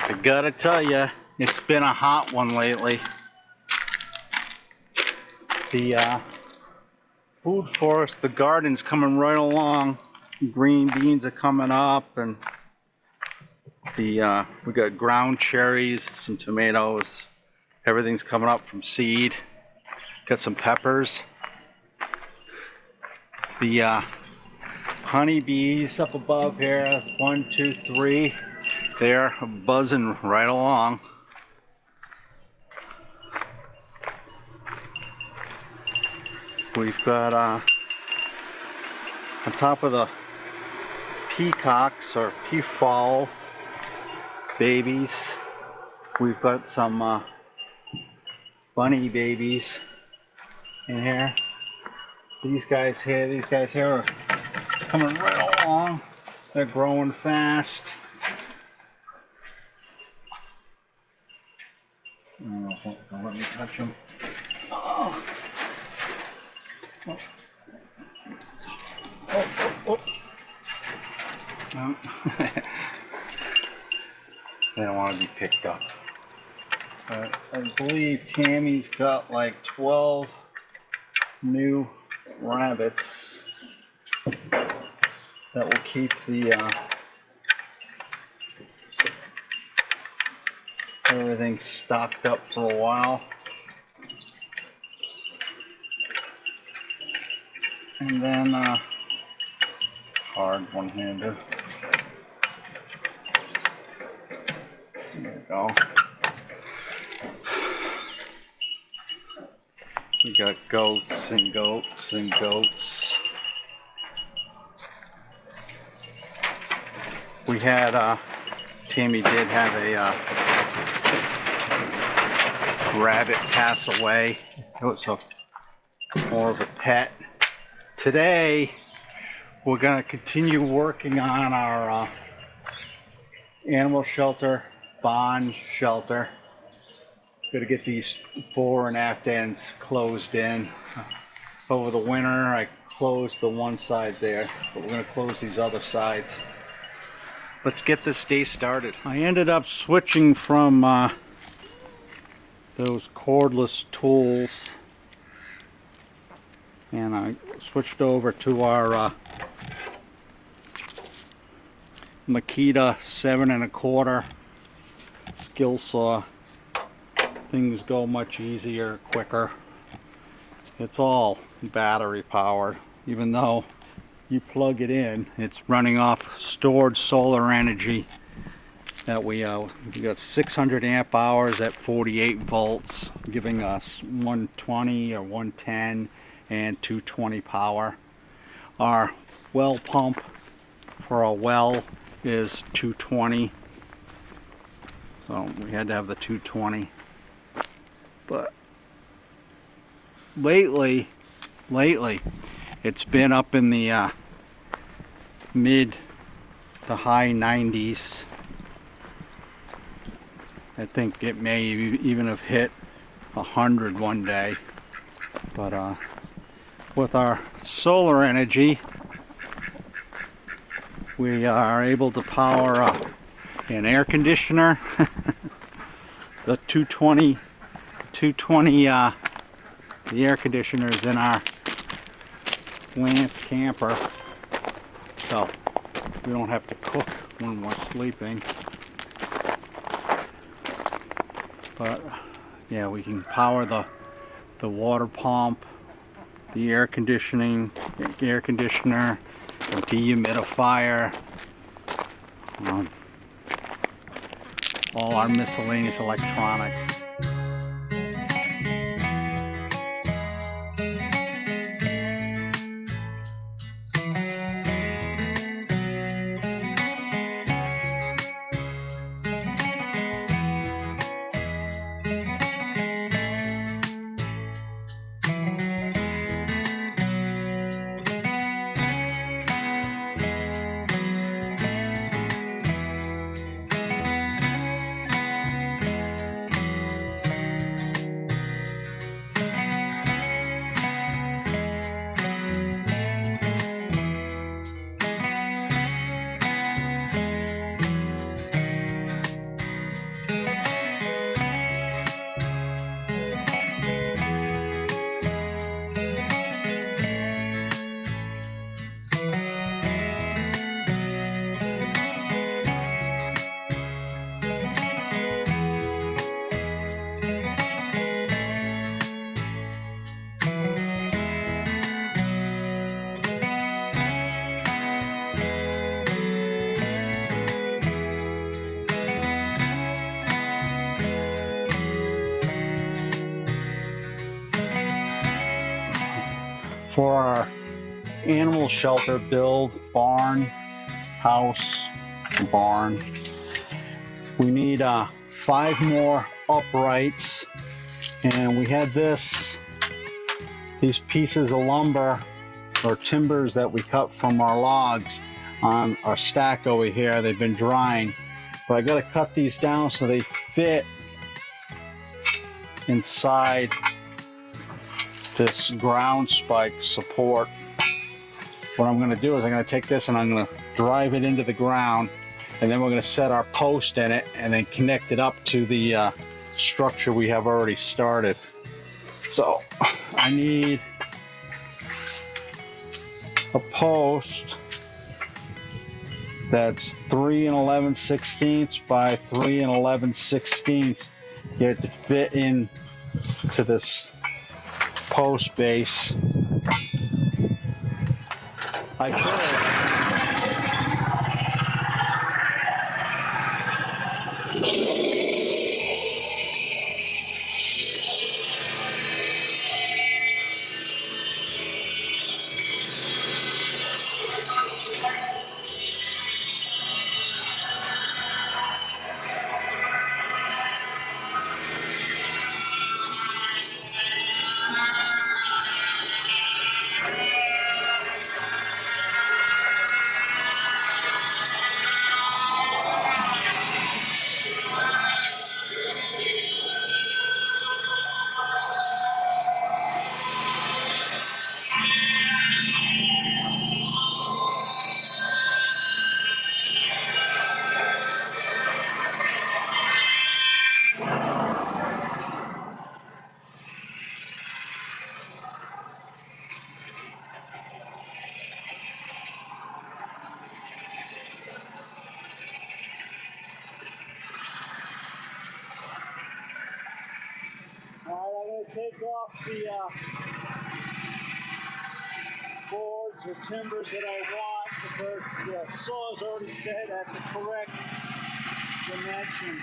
I gotta tell you, it's been a hot one lately. The food forest, the garden's coming right along. Green beans are coming up, and we got ground cherries, some tomatoes. Everything's coming up from seed. Got some peppers. The honeybees up above here, 1, 2, 3. They're buzzing right along. We've got on top of the peacocks or peafowl babies, we've got some bunny babies in here. These guys here are coming right along. They're growing fast. Oh, don't let me touch them. Oh. Oh. Oh. No. They don't want to be picked up. I believe Tammy's got like 12 new rabbits that will keep the everything stocked up for a while. And then hard one-handed. There we go. We got goats and goats and goats. We had Tammy did have a rabbit pass away. It was more of a pet. Today we're going to continue working on our animal shelter, barn shelter. Got to get these fore and aft ends closed in. Over the winter I closed the one side there, but we're going to close these other sides. Let's get this day started. I ended up switching from those cordless tools, and I switched over to our Makita 7 1/4 skill saw. Things go much easier, quicker. It's all battery powered, even though you plug it in, it's running off stored solar energy that we got 600 amp hours at 48 volts, giving us 120 or 110 and 220 power. Our well pump for a well is 220, so we had to have the 220. But lately it's been up in the mid to high 90s. I think it may even have hit 100 one day. But with our solar energy, we are able to power an air conditioner, the 220 the air conditioner is in our Lance camper, so we don't have to cook when we're sleeping. But yeah, we can power the water pump, the air conditioner, the dehumidifier, all our miscellaneous electronics. for our animal shelter build, barn, house, barn. We need 5 more uprights, and we had these pieces of lumber or timbers that we cut from our logs on our stack over here. They've been drying, but I got to cut these down so they fit inside this ground spike support. What I'm going to do is I'm going to take this and I'm going to drive it into the ground, and then we're going to set our post in it and then connect it up to the structure we have already started. So I need a post that's 3 11/16 by 3 11/16. Get it to fit in to this post base. I could. I'm going to take off the boards or timbers that I want because the saw is already set at the correct dimension.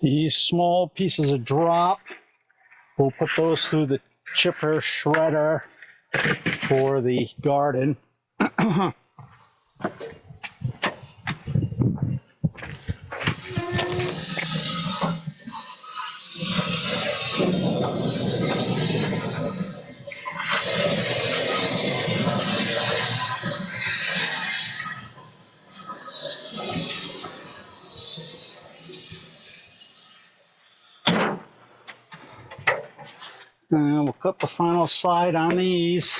These small pieces of drop, we'll put those through the chipper shredder for the garden. And we'll cut the final side on these.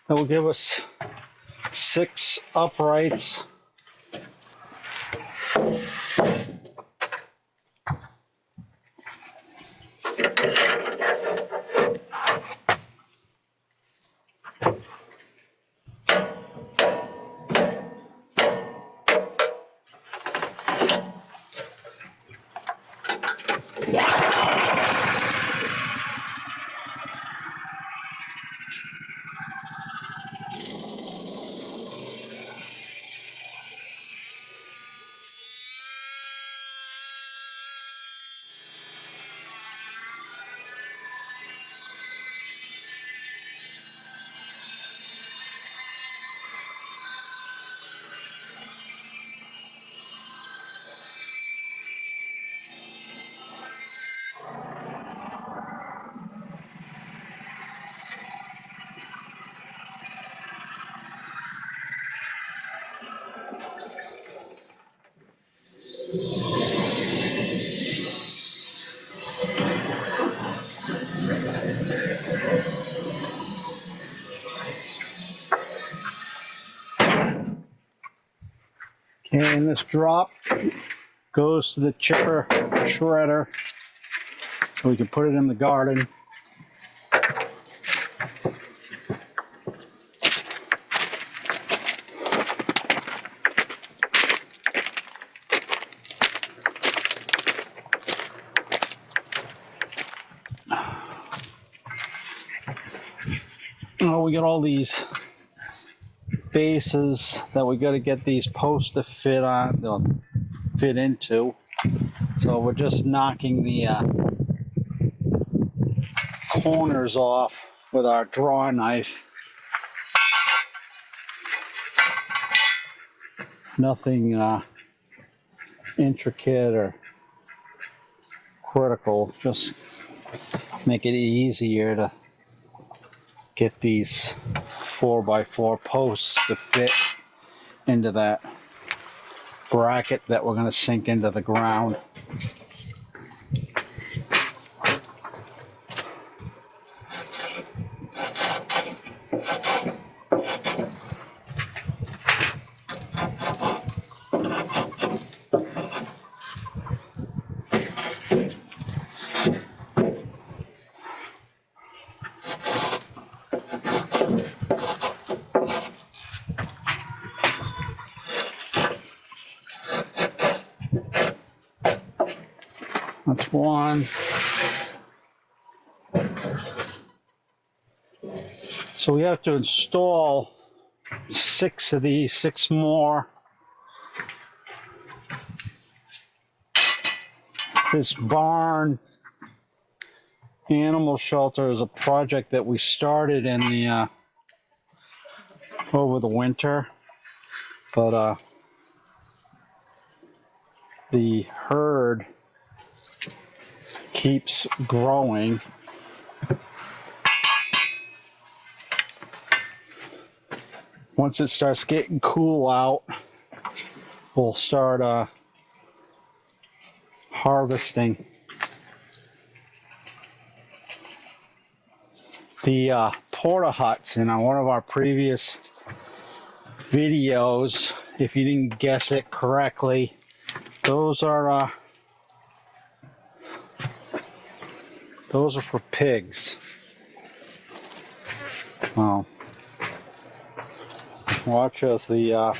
That will give us 6 uprights. Okay, and this drop goes to the chipper shredder so we can put it in the garden. Oh, we got all these bases that we got to get these posts to fit on, they'll fit into. So we're just knocking the corners off with our draw knife. Nothing intricate or critical, just make it easier to get these 4x4 posts to fit into that bracket that we're going to sink into the ground. That's one. So we have to install 6 of these, 6 more. This barn animal shelter is a project that we started in the over the winter, but the herd keeps growing. Once it starts getting cool out, we'll start harvesting. The porta huts in one of our previous videos, if you didn't guess it correctly, those are for pigs. Well, watch as the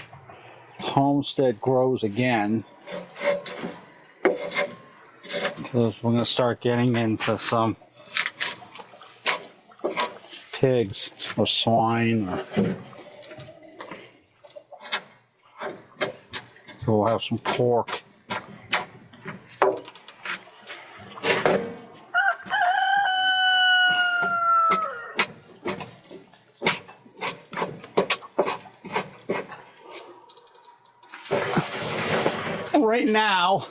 homestead grows again, because we're going to start getting into some pigs or swine, or so we'll have some pork. Right now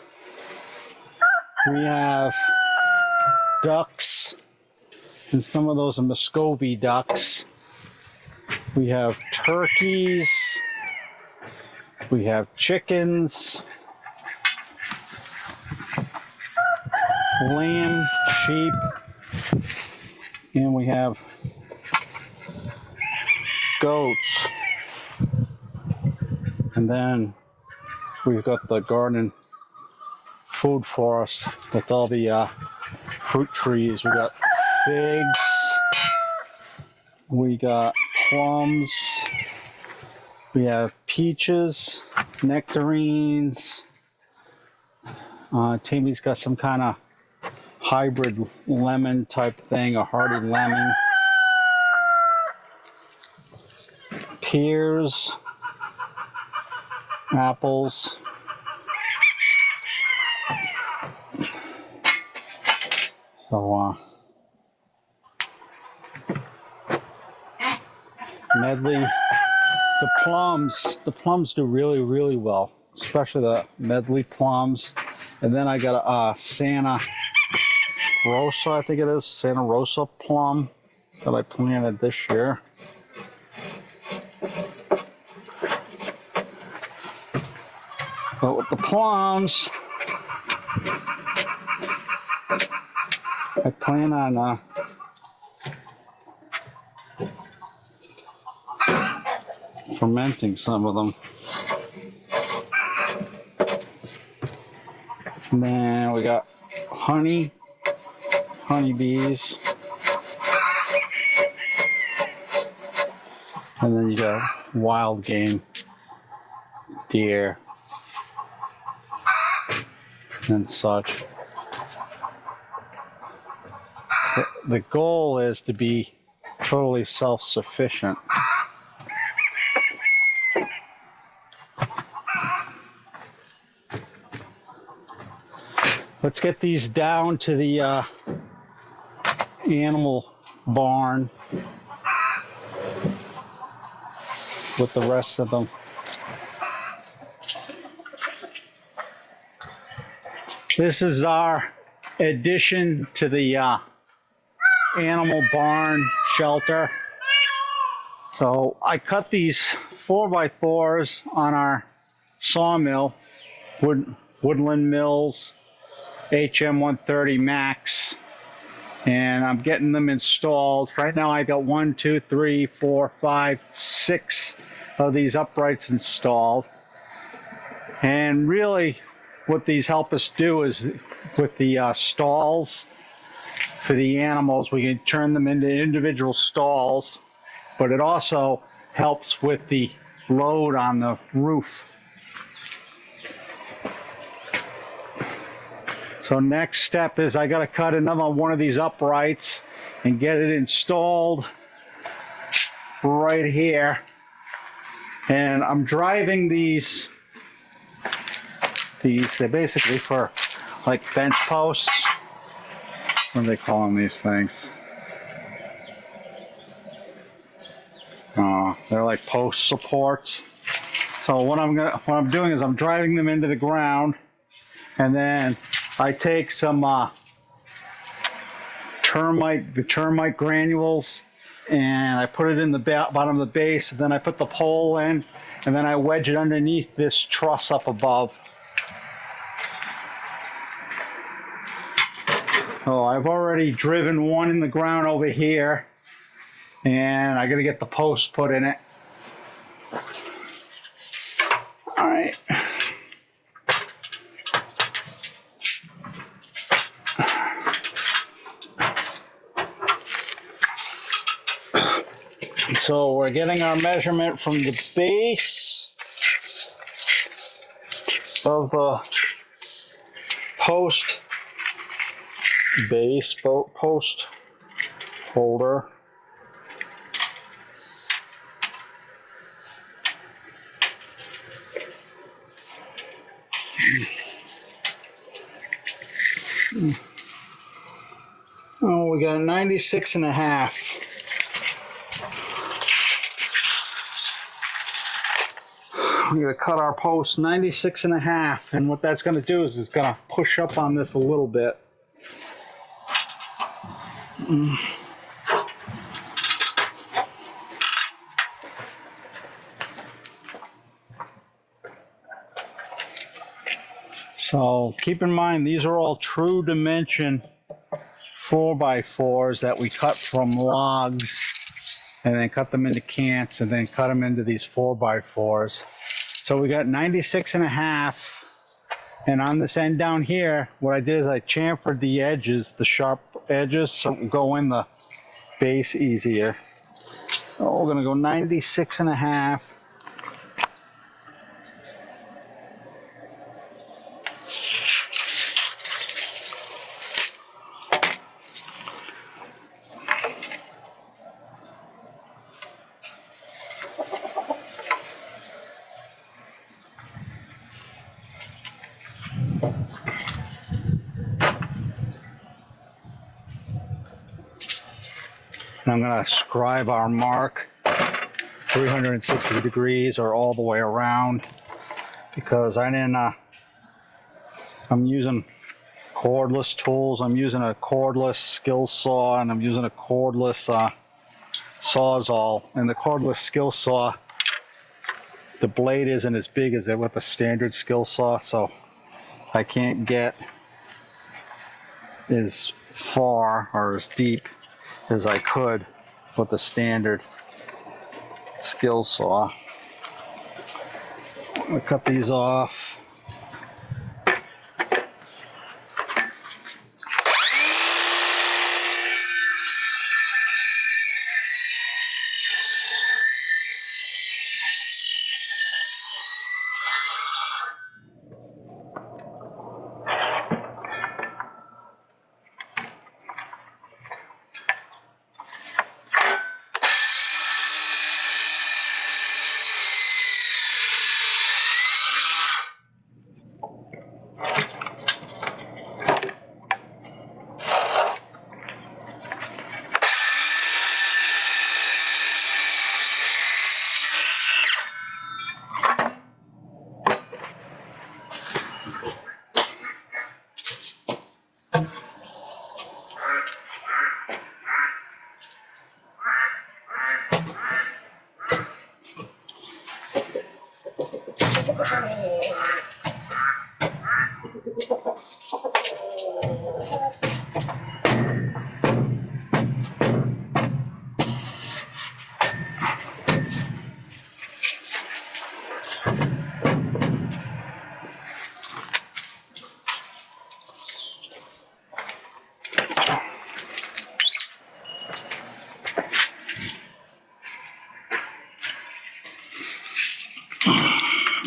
we have ducks, and some of those are Muscovy ducks. We have turkeys. We have chickens, lamb, sheep, and we have goats. And then we've got the garden food forest with all the fruit trees. We got figs. We got plums. We have peaches, nectarines. Tammy's got some kind of hybrid lemon type thing, a hardy lemon. Pears, apples. So, medley. The plums do really, really well, especially the medley plums. And then I got a Santa Rosa, I think it is, Santa Rosa plum that I planted this year. But with the plums, I plan on fermenting some of them. And then we got honeybees. And then you got wild game, deer, and such. The goal is to be totally self-sufficient. Let's get these down to the animal barn with the rest of them. This is our addition to the animal barn shelter. So I cut these 4x4s on our sawmill, Woodland Mills HM 130 Max, and I'm getting them installed. Right now I got 1, 2, 3, 4, 5, 6 of these uprights installed. And really what these help us do is with the stalls for the animals, we can turn them into individual stalls, but it also helps with the load on the roof. So next step is I got to cut another one of these uprights and get it installed right here. And I'm driving these, they're basically for like bench posts. What are they calling these things? They're like post supports. So what I'm doing is I'm driving them into the ground, and then I take some termite granules, and I put it in the bottom of the base, and then I put the pole in, and then I wedge it underneath this truss up above. So I've already driven one in the ground over here, and I gotta get the post put in it. All right. So we're getting our measurement from the base of the post holder. Oh, we got 96.5. I'm going to cut our post 96.5, and what that's going to do is it's going to push up on this a little bit. So keep in mind, these are all true dimension 4x4s that we cut from logs and then cut them into cants and then cut them into these 4x4s. So we got 96.5 And on this end down here, what I did is I chamfered the edges, the sharp edges, so it will go in the base easier. Oh, we're gonna go 96.5. And I'm gonna scribe our mark 360 degrees or all the way around, because I didn't, I'm using cordless tools. I'm using a cordless skill saw, and I'm using a cordless Sawzall. And the cordless skill saw, the blade isn't as big as it with a standard skill saw, so I can't get as far or as deep as I could with the standard skill saw. I'm gonna cut these off.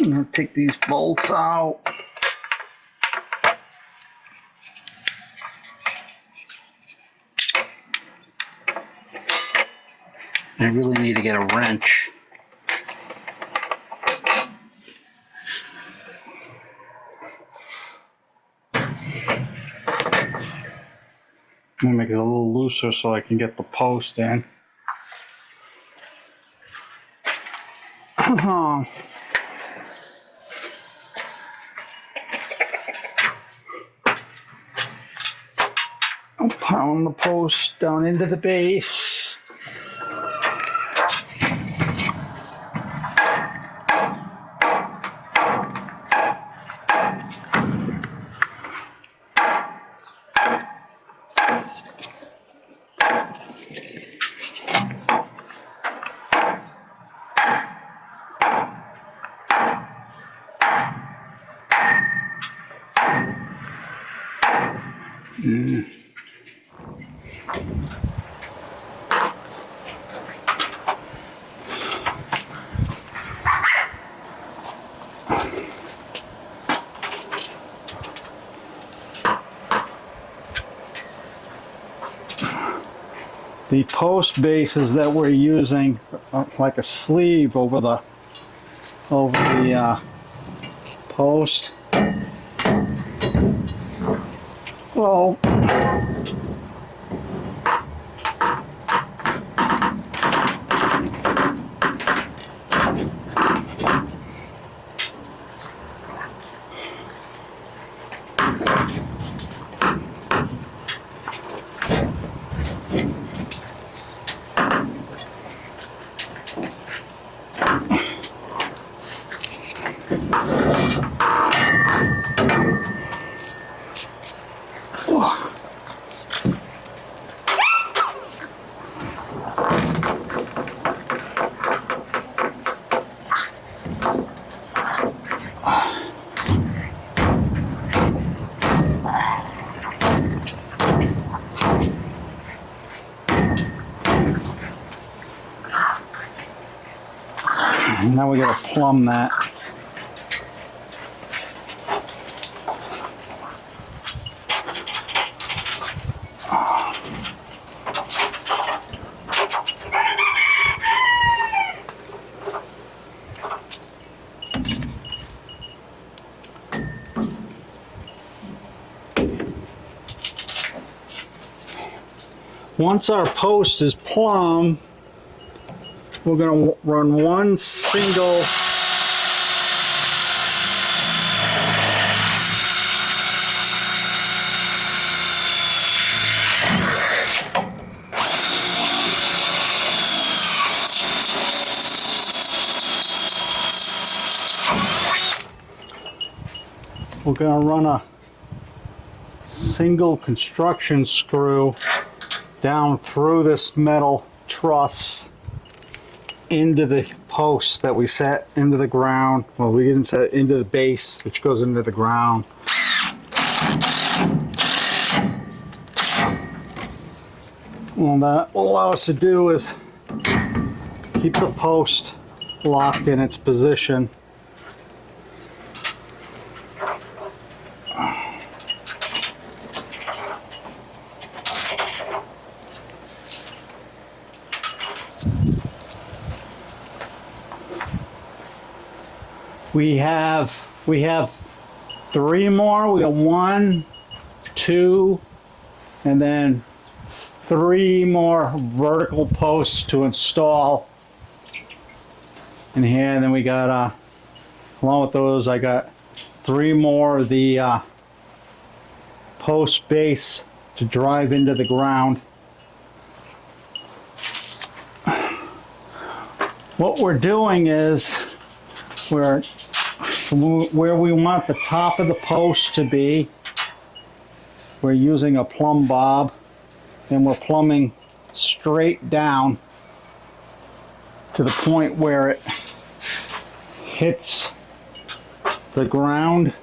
I'm gonna take these bolts out. I really need to get a wrench. I'm gonna make it a little looser so I can get the post in. I'll pound the post down into the base. The post bases that we're using, like a sleeve over the post. Well, Now we gotta plumb that. Once our post is plumb, we're going to run one single single construction screw down through this metal truss into the post that we set into the ground. Well, we didn't set it into the base, which goes into the ground. And that will allow us to do is keep the post locked in its position. We have 3 more. We got 1, 2, and then 3 more vertical posts to install in here. And then we got along with those, I got 3 more of the post base to drive into the ground. What we're doing is where we want the top of the post to be, we're using a plumb bob, and we're plumbing straight down to the point where it hits the ground,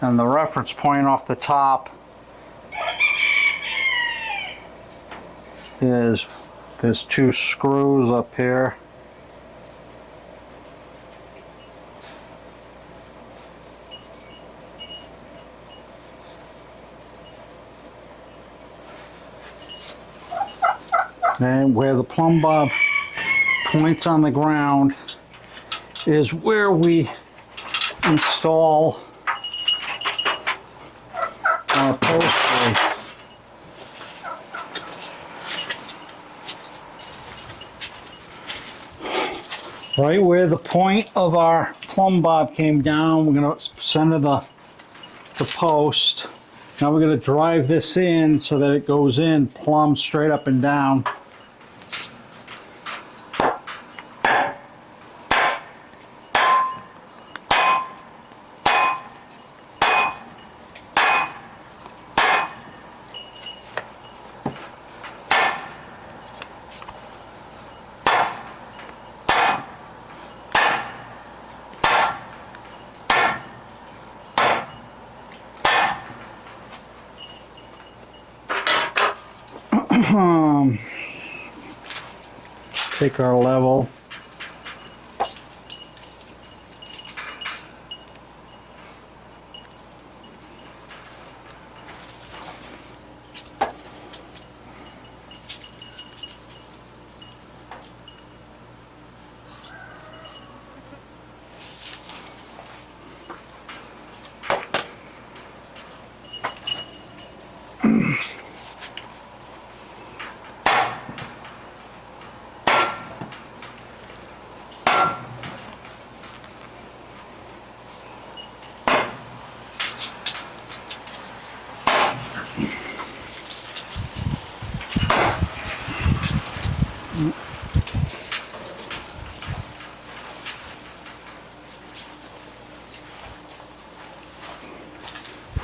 and the reference point off the top is there's 2 screws up here. And where the plumb bob points on the ground is where we install our post base. Right where the point of our plumb bob came down, we're going to center the post. Now we're going to drive this in so that it goes in plumb straight up and down. Take our level.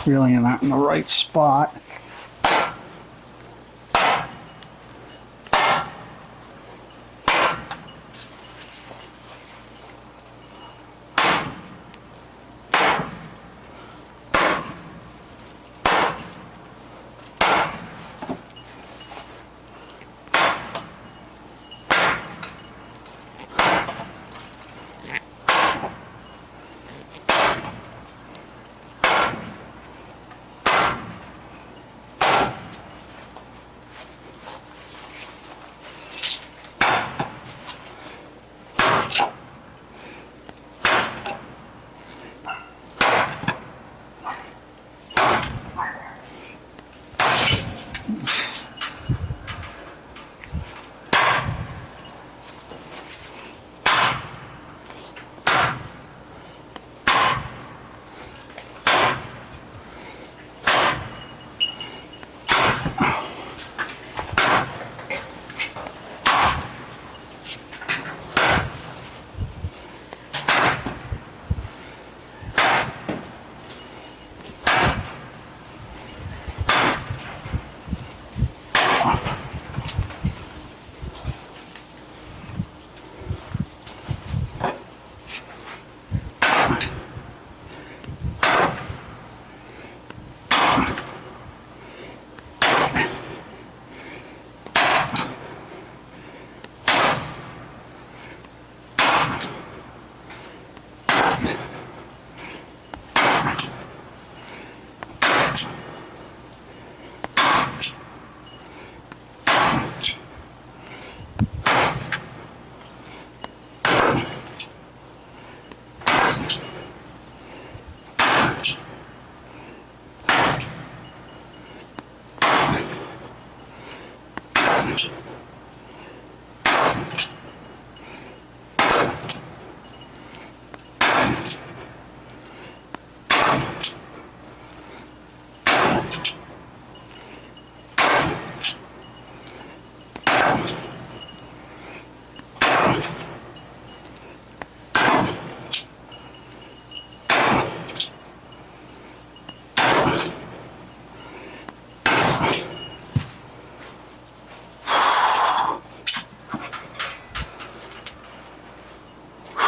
Really not in the right spot.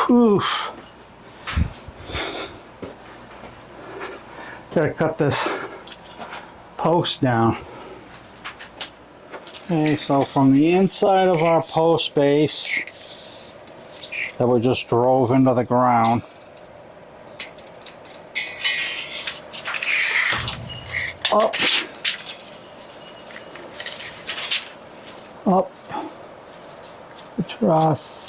Oof. Gotta cut this post down. Okay, so from the inside of our post base that we just drove into the ground, up, up the truss,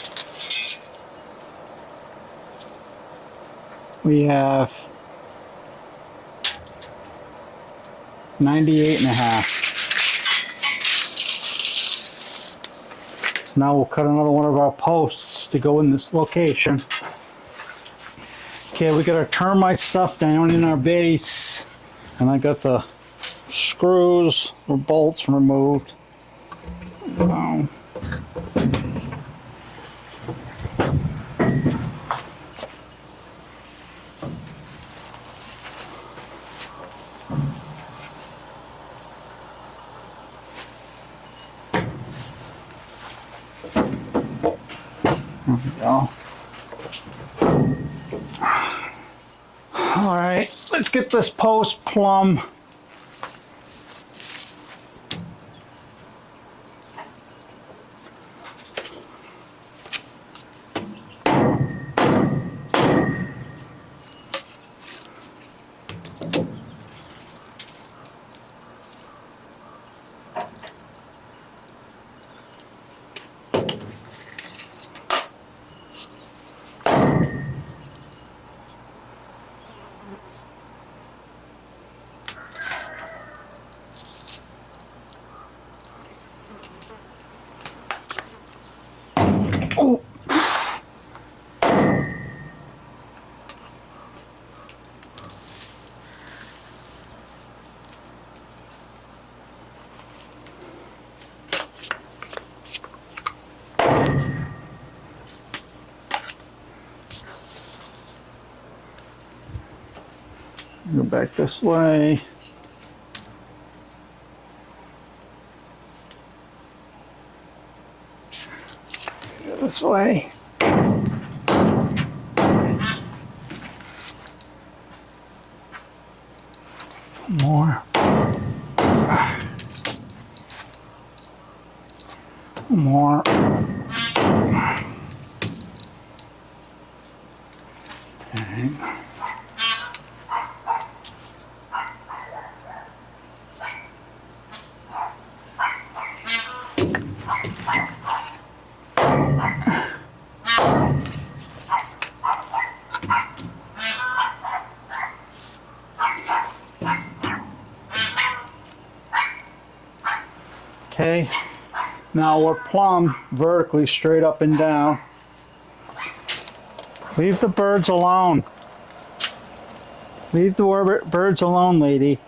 we have 98.5. Now we'll cut another one of our posts to go in this location. Okay, we got our termite stuff down in our base, and I got the screws or bolts removed. There we go. All right, let's get this post plumb. Oh. Go back this way. Go this way. More. More. Okay. Okay, now we're plumb vertically straight up and down. Leave the birds alone. Leave the birds alone, lady.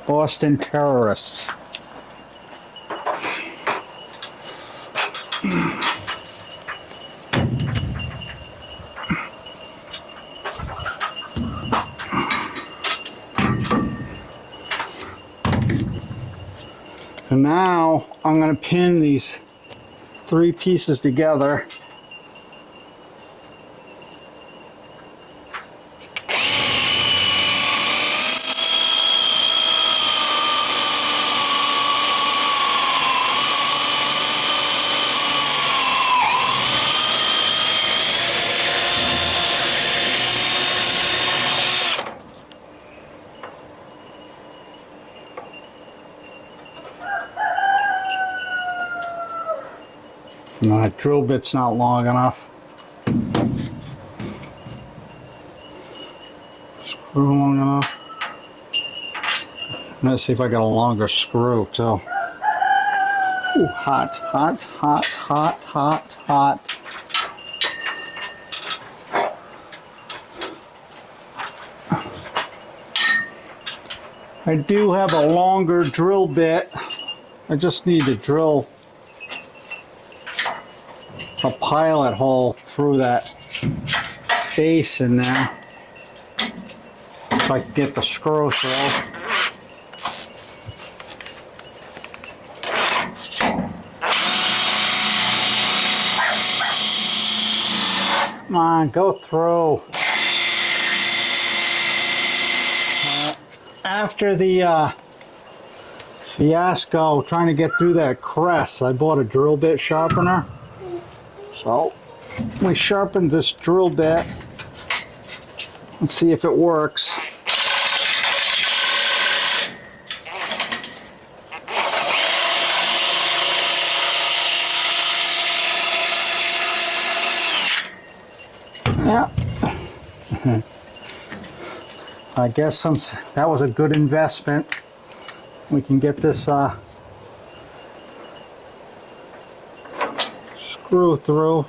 Boston terrorists. And now I'm going to pin these 3 pieces together. No, that drill bit's not long enough. Screw long enough. Let's see if I got a longer screw too. Ooh, hot, hot, hot, hot, hot, hot. I do have a longer drill bit. I just need to drill a pilot hole through that base in there so I can get the screw through. Come on, go through. After the fiasco trying to get through that crest, I bought a drill bit sharpener. So we sharpened this drill bit. Let's see if it works. Yeah. I guess that was a good investment. We can get this screw through.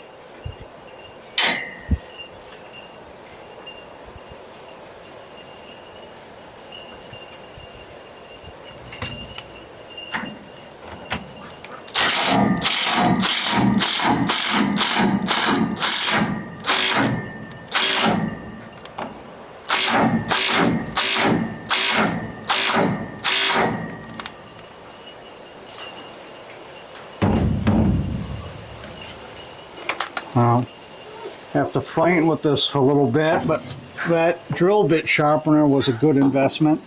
Have to fight with this for a little bit, but that drill bit sharpener was a good investment.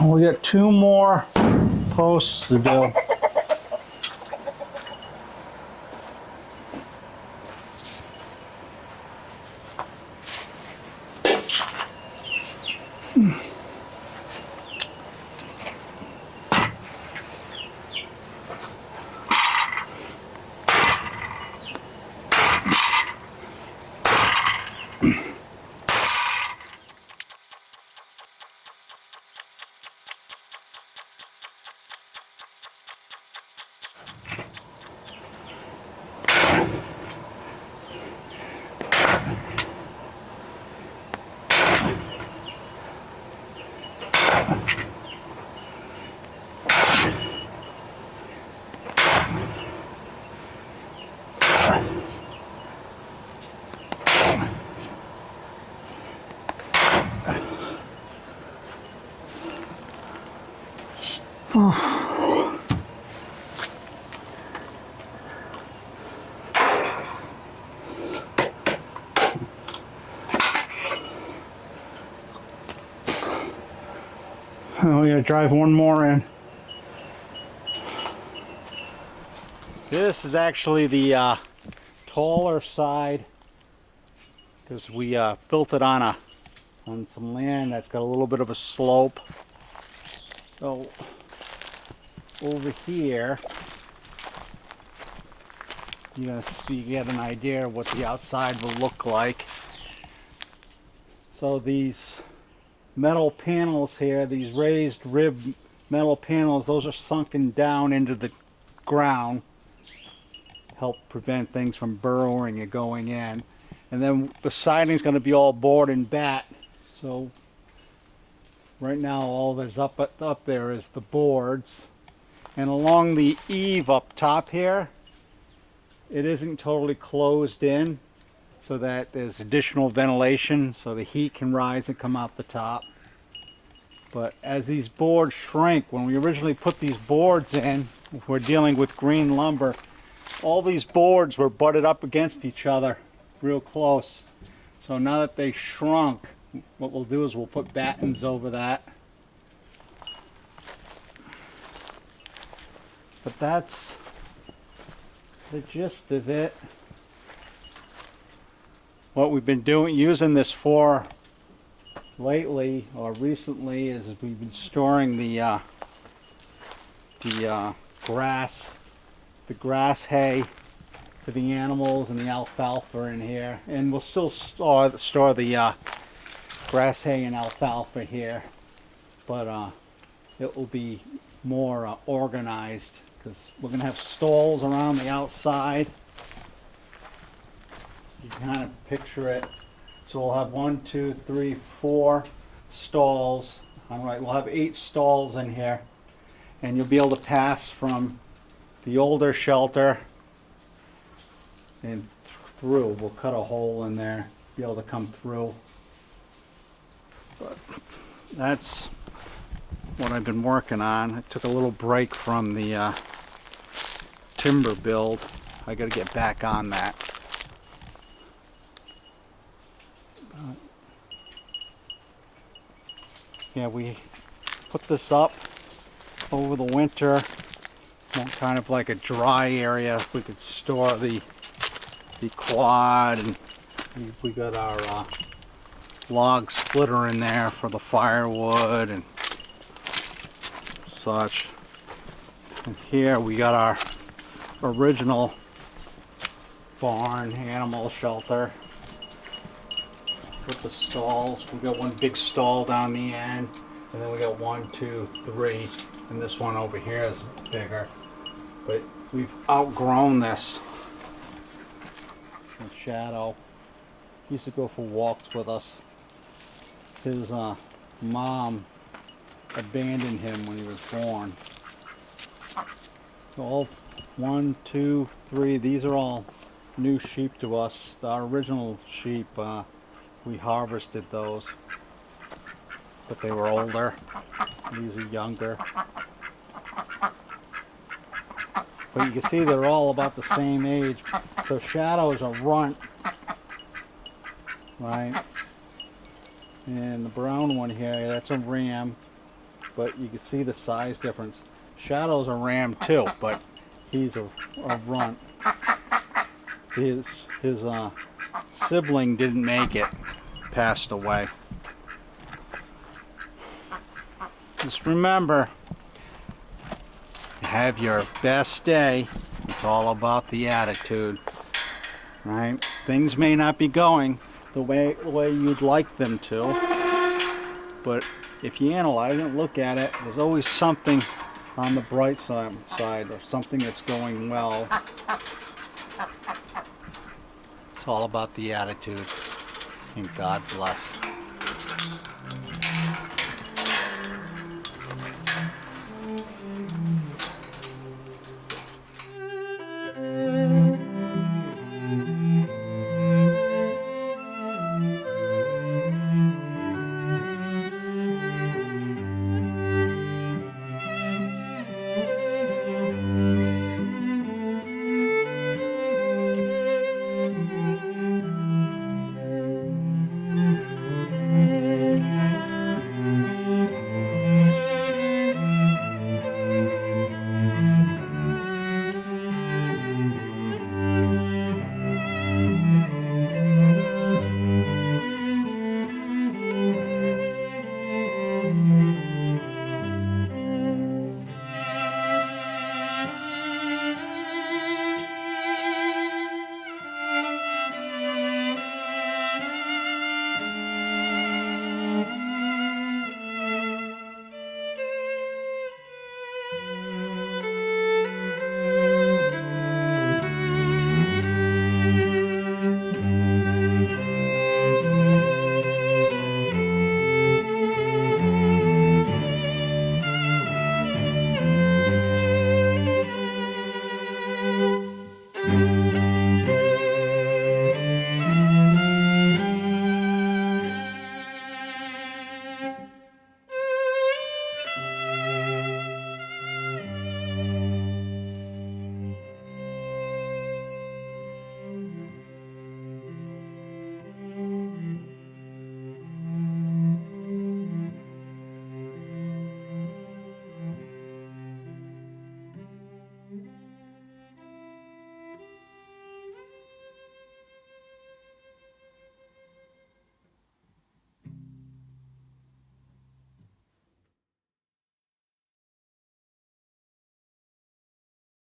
We got 2 more posts to do. Oh, we're gonna drive one more in. This is actually the taller side because we built it on some land that's got a little bit of a slope. So over here, you get an idea of what the outside will look like. So these metal panels here, these raised rib metal panels, those are sunken down into the ground, help prevent things from burrowing and going in. And then the siding is going to be all board and bat. So right now all that's up there is the boards, and along the eave up top here, it isn't totally closed in, so that there's additional ventilation so the heat can rise and come out the top. But as these boards shrink, when we originally put these boards in, we're dealing with green lumber, all these boards were butted up against each other real close. So now that they shrunk, what we'll do is we'll put battens over that. But that's the gist of it. What we've been doing, using this 4 lately or recently is we've been storing the grass hay for the animals and the alfalfa in here, and we'll still store the grass hay and alfalfa here, but it will be more organized because we're gonna have stalls around the outside. You can kind of picture it. So we'll have 1, 2, 3, 4 stalls. All right, we'll have 8 stalls in here, and you'll be able to pass from the older shelter and through. We'll cut a hole in there, be able to come through. But that's what I've been working on. I took a little break from the timber build. I got to get back on that. Yeah, we put this up over the winter, kind of like a dry area. We could store the quad, and we got our log splitter in there for the firewood and such. And here we got our original barn animal shelter with the stalls. We got one big stall down the end, and then we got 1, 2, 3, and this one over here is bigger. But we've outgrown this. And Shadow used to go for walks with us. His mom abandoned him when he was born. So all 1, 2, 3, these are all new sheep to us. Our original sheep, we harvested those, but they were older. These are younger. But you can see they're all about the same age. So Shadow's a runt, right? And the brown one here, that's a ram, but you can see the size difference. Shadow's a ram too, but he's a runt. His sibling didn't make it, passed away. Just remember, have your best day. It's all about the attitude, right? Things may not be going the way you'd like them to, but if you analyze it, look at it, there's always something on the bright side or something that's going well. It's all about the attitude, and God bless.